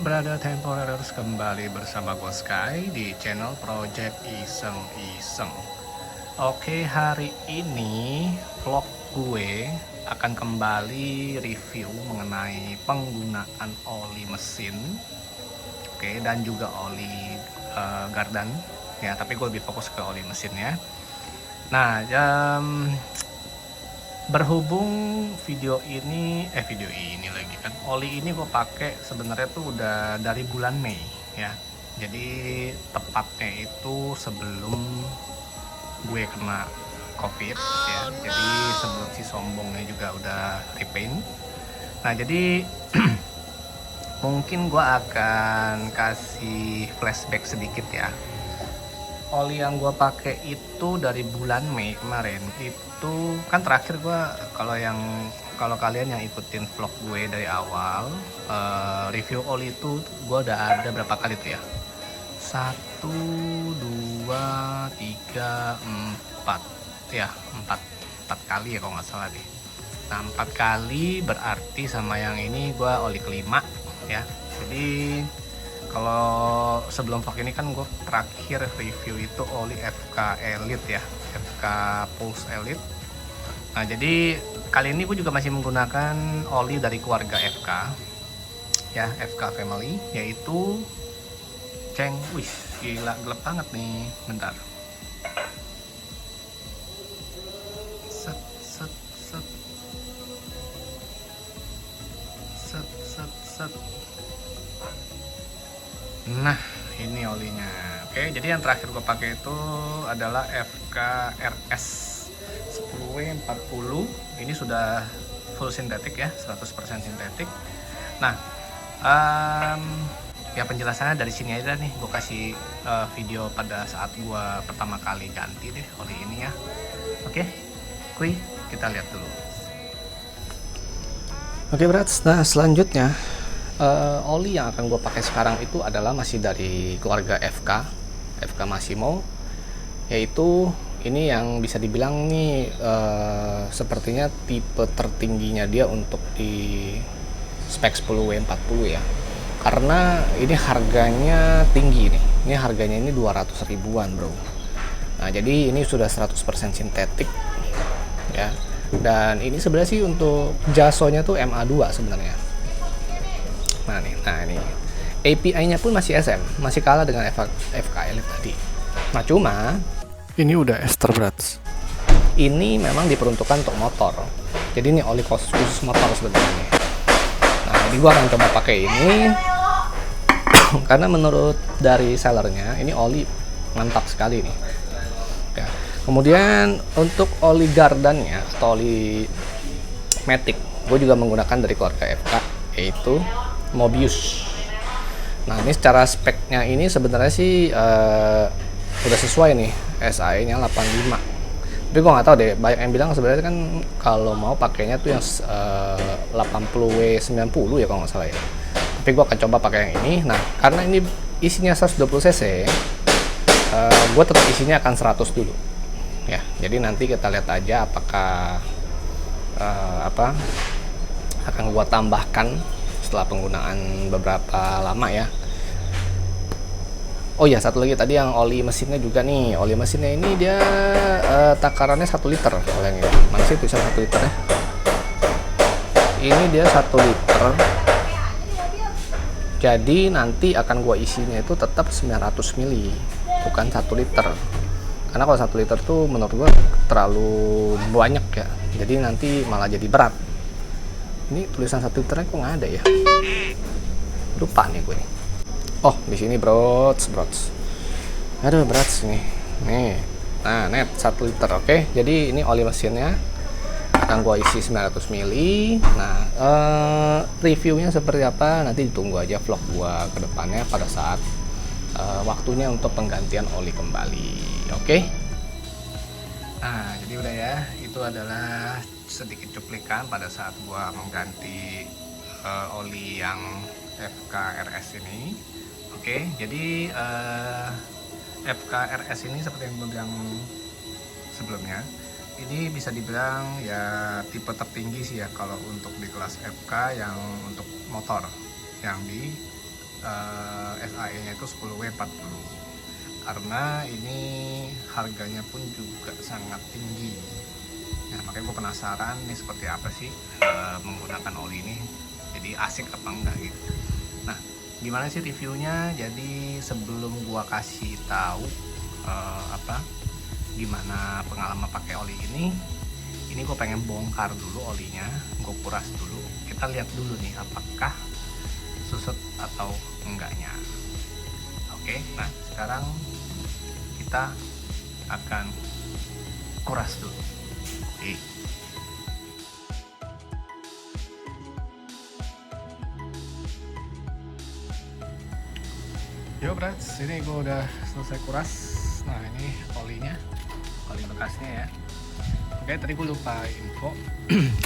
Brother Temporarers, kembali bersama gue Sky di channel Project Iseng-Iseng. Oke, hari ini vlog gue akan kembali review mengenai penggunaan oli mesin, oke, dan juga oli gardan ya, tapi gue lebih fokus ke oli mesinnya. Nah, berhubung video ini lagi kan, oli ini gue pakai sebenarnya tuh udah dari bulan Mei ya, jadi tepatnya itu sebelum gue kena COVID ya, jadi sebelum si sombongnya juga udah repaint. Nah, jadi mungkin gue akan kasih flashback sedikit ya. Oli yang gue pakai itu dari bulan Mei kemarin, itu kan terakhir gue, kalau kalian yang ikutin vlog gue dari awal, review oli itu gue udah ada berapa kali tuh ya, 1, 2, 3, 4 ya, 4 kali ya kalau nggak salah deh. Nah, 4 kali berarti sama yang ini gue oli kelima ya. Jadi kalau sebelum vlog ini kan gue terakhir review itu oli FK Elite ya, FK Pulse Elite. Nah, jadi kali ini gue juga masih menggunakan oli dari keluarga FK ya, FK Family, yaitu Cheng. Wih, gila, gelap banget nih, bentar. Set set set set set set. Nah, ini olinya. Oke, jadi yang terakhir gue pakai itu adalah FKRS 10W40. Ini sudah full sintetik ya, 100% sintetik. Nah, ya penjelasannya dari sini aja nih. Gue kasih video pada saat gue pertama kali ganti deh oli ini ya. Oke, kuy, kita lihat dulu. Oke, Brats. Nah, selanjutnya oli yang akan gue pakai sekarang itu adalah masih dari keluarga FK Massimo, yaitu ini yang bisa dibilang nih sepertinya tipe tertingginya dia untuk di spek 10W40 ya, karena ini harganya tinggi nih. Ini harganya ini 200 ribuan bro. Nah, jadi ini sudah 100% sintetik ya, dan ini sebenarnya sih untuk jasonya tuh MA2 sebenarnya. Nah ini API-nya pun masih SM, masih kalah dengan FK Elite tadi. Nah, cuma ini udah ester berat. Ini memang diperuntukkan untuk motor. Jadi ini oli khusus motor sebenarnya. Nah, jadi gua akan coba pakai ini karena menurut dari sellernya ini oli mantap sekali nih. Ya. Kemudian untuk oli gardannya atau oli matic, gue juga menggunakan dari keluarga FK, yaitu Mobius. Nah, ini secara speknya ini sebenarnya sih udah sesuai nih, SAE-nya 85. Tapi gue nggak tahu deh, banyak yang bilang sebenarnya kan kalau mau pakainya tuh yang 80W90 ya kalau nggak salah ya. Tapi gue akan coba pakai yang ini. Nah, karena ini isinya 120 cc, gue tetap isinya akan 100 dulu. Ya, jadi nanti kita lihat aja apakah akan gue tambahkan setelah penggunaan beberapa lama ya. Oh ya, satu lagi tadi yang oli mesinnya juga nih. Oli mesinnya ini dia takarannya 1 liter. Kalau yang ini, mana sih tulisan 1 liter ya? Ini dia 1 liter. Jadi nanti akan gua isinya itu tetap 900 ml, bukan 1 liter. Karena kalau 1 liter tuh menurut gua terlalu banyak ya. Jadi nanti malah jadi berat. Ini tulisan 1 liternya kok nggak ada ya? Lupa nih gue nih. Oh, di sini brots. Aduh, brots nih. Nih. Nah, net 1 liter. Oke. Jadi ini oli mesinnya akan gue isi 900 ml. Nah, reviewnya seperti apa nanti ditunggu aja vlog gue ke depannya pada saat waktunya untuk penggantian oli kembali. Oke. Nah, jadi udah ya. Itu adalah sedikit cuplikan pada saat gua mengganti oli yang FKRS ini. Oke, jadi FKRS ini seperti yang gue bilang sebelumnya, ini bisa dibilang ya tipe tertinggi sih ya kalau untuk di kelas FK yang untuk motor, yang di SAE-nya itu 10W40, karena ini harganya pun juga sangat tinggi. Nah, makanya gue penasaran nih seperti apa sih menggunakan oli ini, jadi asik apa enggak gitu. Nah, gimana sih reviewnya? Jadi sebelum gue kasih tahu gimana pengalaman pakai oli ini gue pengen bongkar dulu olinya, gue kuras dulu. Kita lihat dulu nih apakah susut atau enggaknya. Oke, nah sekarang kita akan kuras dulu. Oke. Yo brats, ini gue udah selesai kuras. Nah ini olinya, oli bekasnya ya. Oke, tadi gue lupa info.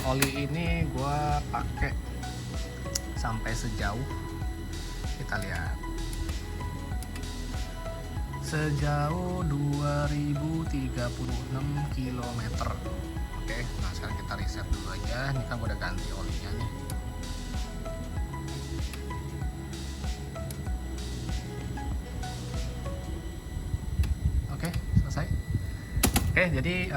Oli ini gue pakai sampai sejauh, kita lihat, sejauh 2036 km. Oke, nah sekarang kita reset dulu aja. Ini kan gue udah ganti olinya nih. Oke, selesai. Oke, jadi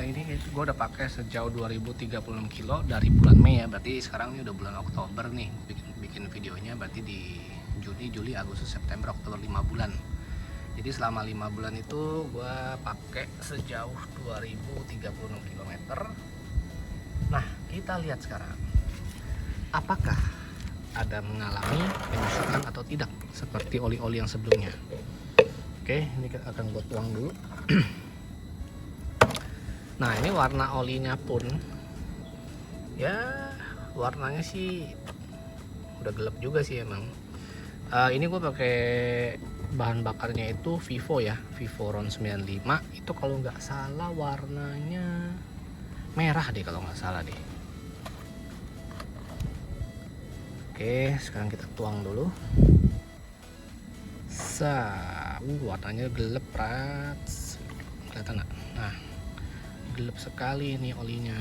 ini gue udah pakai sejauh 2036 kilo dari bulan Mei ya. Berarti sekarang ini udah bulan Oktober nih bikin videonya. Berarti di Juni, Juli, Agustus, September, Oktober 5 bulan. Jadi selama 5 bulan itu gue pakai sejauh 2036 km. Nah, kita lihat sekarang apakah ada mengalami penyusutan atau tidak seperti oli-oli yang sebelumnya. Oke, ini akan gue tuang dulu. Nah, ini warna olinya pun ya warnanya sih udah gelap juga sih emang. Ini gue pakai bahan bakarnya itu Vivo ya, Vivo RON 95. Itu kalau nggak salah warnanya merah deh, kalau nggak salah deh. Oke, sekarang kita tuang dulu. Warnanya gelap, rats. Kelihatan nggak? Nah, gelap sekali ini olinya,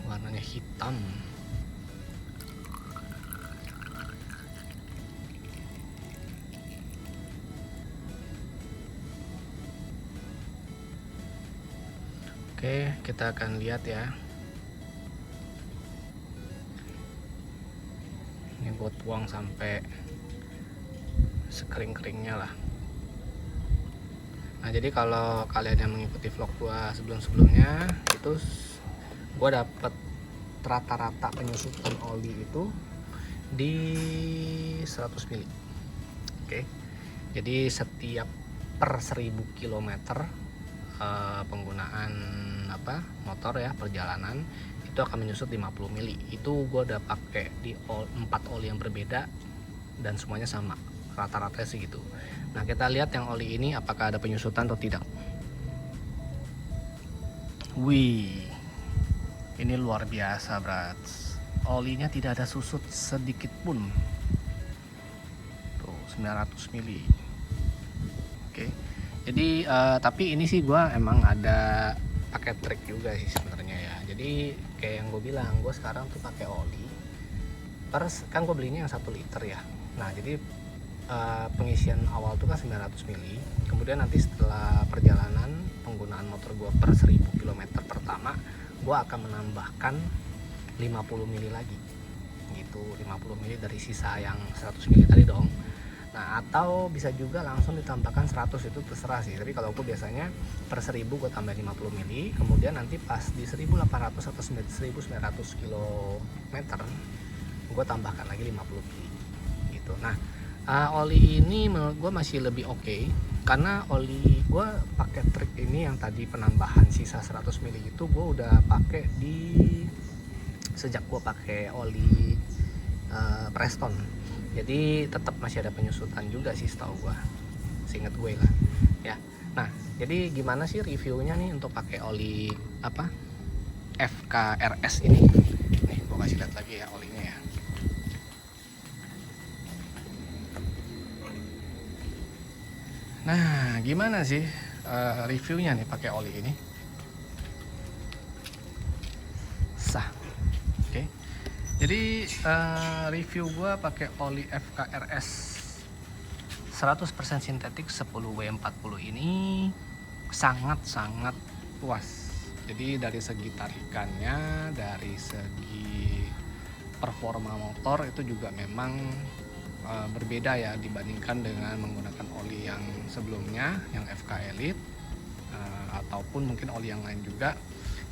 warnanya hitam. Oke, kita akan lihat ya. Ini buat tuang sampai sekering-keringnya lah. Nah, jadi kalau kalian yang mengikuti vlog gua sebelum-sebelumnya, itu gua dapet rata-rata penyusutan oli itu di 100 mili. Oke. Jadi setiap per 1000 km penggunaan motor ya, perjalanan, itu akan menyusut 50 mili. Itu gua udah pakai di 4 oli yang berbeda dan semuanya sama, rata-rata segitu. Nah, kita lihat yang oli ini apakah ada penyusutan atau tidak. Wih, ini luar biasa, brats. Olinya tidak ada susut sedikit pun. Tuh, 900 mili. Oke. Jadi tapi ini sih gua emang ada pakai trik juga sih sebenarnya ya. Jadi kayak yang gue bilang, gue sekarang tuh pakai oli kan gue belinya yang 1 liter ya. Nah, jadi pengisian awal tuh kan 900 mili. Kemudian nanti setelah perjalanan penggunaan motor gue per 1000 km pertama, gue akan menambahkan 50 mili lagi gitu, 50 mili dari sisa yang 100 mili tadi dong. Nah, atau bisa juga langsung ditambahkan 100, itu terserah sih. Tapi kalau aku biasanya per 1000 gue tambah 50 mili, kemudian nanti pas di 1800 atau 1900 km gue tambahkan lagi 50 mili gitu. Nah, oli ini menurut gue masih lebih oke, karena oli gue pakai trik ini yang tadi penambahan sisa 100 mili itu gue udah pakai sejak gue pakai oli Preston. Jadi tetap masih ada penyusutan juga sih setahu gue, seinget gue lah ya. Nah, jadi gimana sih reviewnya nih untuk pakai oli FKRS ini. Nih gue kasih lihat lagi ya olinya ya. Nah, gimana sih reviewnya nih pakai oli ini? Sah. Oke. Jadi review gua pakai oli FKRS 100% sintetik 10W40 ini sangat-sangat puas. Jadi dari segi tarikannya, dari segi performa motor itu juga memang berbeda ya dibandingkan dengan menggunakan oli yang sebelumnya, yang FK Elite ataupun mungkin oli yang lain juga.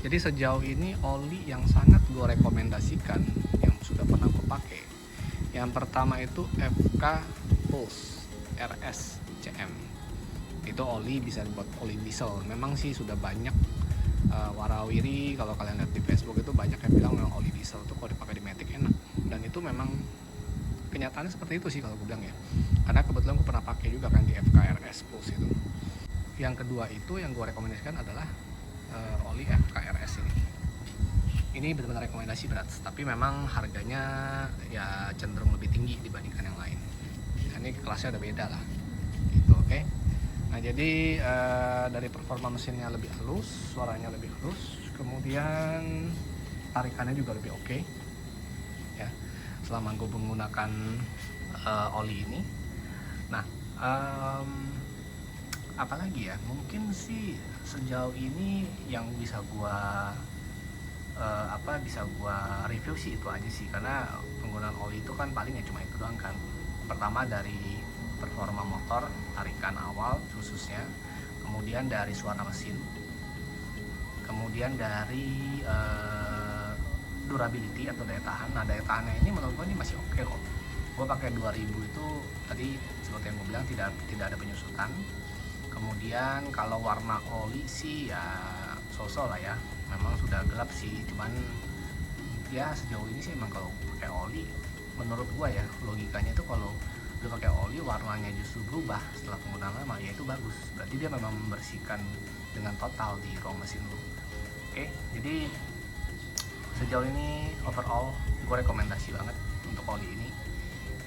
Jadi sejauh ini oli yang sangat gue rekomendasikan yang sudah pernah gue pakai, yang pertama itu FK Pulse RS CM. Itu oli bisa buat oli diesel. Memang sih sudah banyak warawiri, kalau kalian lihat di Facebook itu banyak yang bilang memang oli diesel tuh kalau dipakai di Matic enak, dan itu memang kenyataannya seperti itu sih kalau gue bilang ya, karena kebetulan gue pernah pakai juga kan di FKRS Pulse itu. Yang kedua itu yang gue rekomendasikan adalah oli FKRS ini benar-benar rekomendasi berat, tapi memang harganya ya cenderung lebih tinggi dibandingkan yang lain. Nah, ini kelasnya ada beda lah gitu. Oke. Nah, jadi dari performa mesinnya lebih halus, suaranya lebih halus, kemudian tarikannya juga lebih oke ya selama gue menggunakan oli ini. Nah, apalagi ya, mungkin sih sejauh ini yang bisa gua review sih itu aja sih, karena penggunaan oli itu kan paling ya cuma itu doang kan. Pertama dari performa motor, tarikan awal khususnya, kemudian dari suara mesin, kemudian dari durability atau daya tahan. Nah, daya tahannya ini menurut gue ini masih oke kok. Gue pakai 2000 itu tadi seperti yang gue bilang tidak ada penyusutan. Kemudian kalau warna oli sih ya so-so lah ya, memang sudah gelap sih, cuman ya sejauh ini sih emang kalau pakai oli menurut gue ya logikanya itu kalau udah pakai oli warnanya justru berubah setelah penggunaan lama, ya itu bagus, berarti dia memang membersihkan dengan total di ruang mesin lu. Oke, jadi sejauh ini overall gue rekomendasi banget untuk oli ini.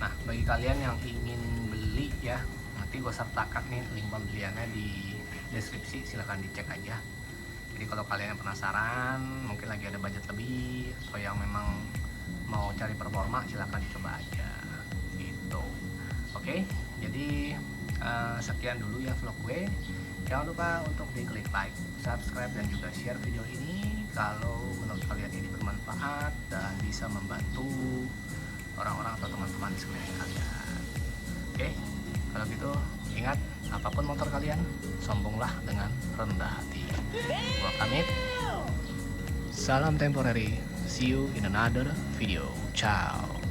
Nah, bagi kalian yang ingin beli ya, nanti gue sertakan nih link pembeliannya di deskripsi, silahkan dicek aja. Jadi kalau kalian yang penasaran, mungkin lagi ada budget lebih atau yang memang mau cari performa, silahkan dicoba aja gitu. Oke, jadi sekian dulu ya vlog gue. Jangan lupa untuk diklik like, subscribe, dan juga share video ini kalau menurut kalian ini bermanfaat dan bisa membantu orang-orang atau teman-teman di sekeliling kalian. Oke, kalau gitu ingat, apapun motor kalian, sombonglah dengan rendah hati. Gua pamit. Salam temporary. See you in another video. Ciao.